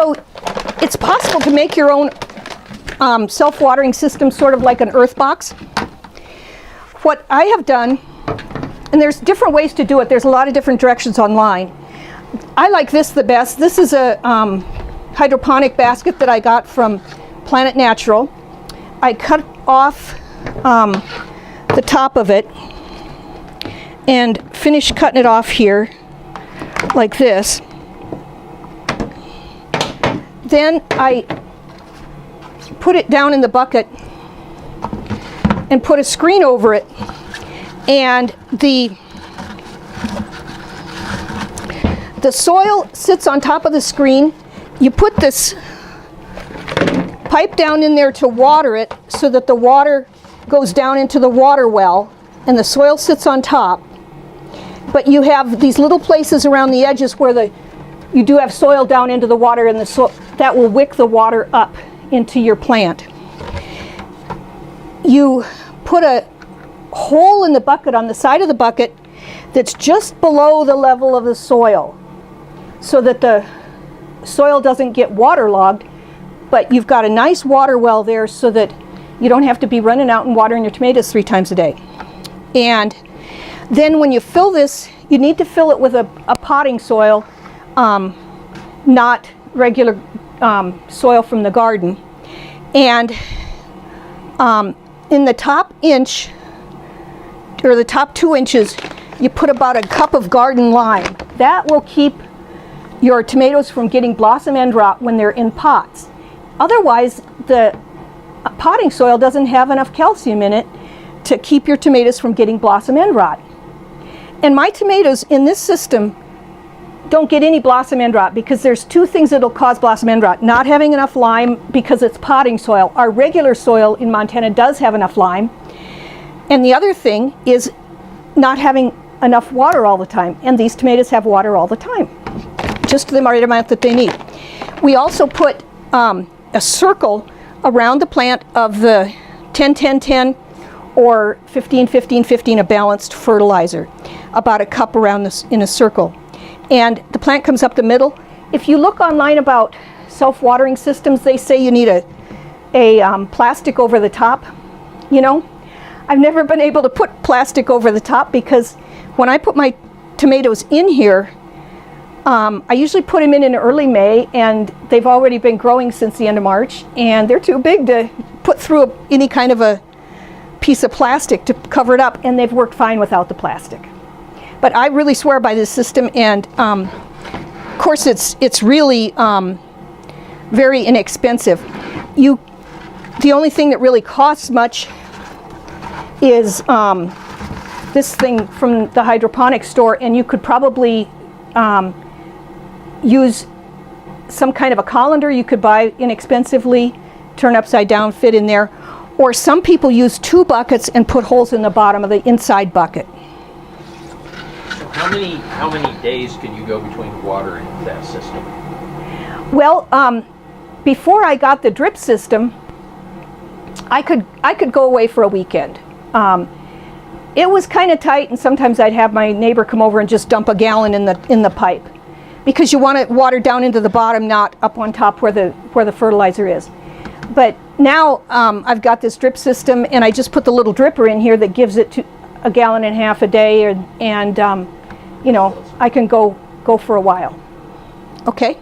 So it's possible to make your own self-watering system, sort of like an earth box. What I have done, and there's different ways to do it, there's a lot of different directions online. I like this the best. This is a hydroponic basket that I got from Planet Natural. I cut off the top of it and finish cutting it off here like this. Then I put it down in the bucket and put a screen over it, and the soil sits on top of the screen. You put this pipe down in there to water it so that the water goes down into the water well and the soil sits on top. But you have these little places around the edges where you do have soil down into the water, and that will wick the water up into your plant. You put a hole in the bucket on the side of the bucket that's just below the level of the soil, so that the soil doesn't get waterlogged, but you've got a nice water well there so that you don't have to be running out and watering your tomatoes 3 times a day. And then when you fill this, you need to fill it with a potting soil, not regular soil from the garden. And in the top inch, or the top 2 inches, you put about a cup of garden lime. That will keep your tomatoes from getting blossom end rot when they're in pots. Otherwise, the potting soil doesn't have enough calcium in it to keep your tomatoes from getting blossom end rot. And my tomatoes in this system don't get any blossom end rot because there's 2 things that'll cause blossom end rot. Not having enough lime because it's potting soil. Our regular soil in Montana does have enough lime. And the other thing is not having enough water all the time. And these tomatoes have water all the time, just the right amount that they need. We also put a circle around the plant of the 10-10-10 or 15-15-15, a balanced fertilizer, about a cup around this in a circle. And the plant comes up the middle. If you look online about self-watering systems, they say you need a plastic over the top. You know, I've never been able to put plastic over the top because when I put my tomatoes in here, I usually put them in early May, and they've already been growing since the end of March, and they're too big to put through any kind of a piece of plastic to cover it up, and they've worked fine without the plastic. But I really swear by this system, and of course it's really very inexpensive. The only thing that really costs much is this thing from the hydroponic store, and you could probably use some kind of a colander you could buy inexpensively, turn upside down, fit in there. Or some people use 2 buckets and put holes in the bottom of the inside bucket. So how many days can you go between watering that system? Well, before I got the drip system, I could go away for a weekend. It was kind of tight, and sometimes I'd have my neighbor come over and just dump a gallon in the pipe, because you want it water down into the bottom, not up on top where the fertilizer is. But now I've got this drip system, and I just put the little dripper in here that gives it to 1.5 gallons a day, and you know, I can go for a while. Okay.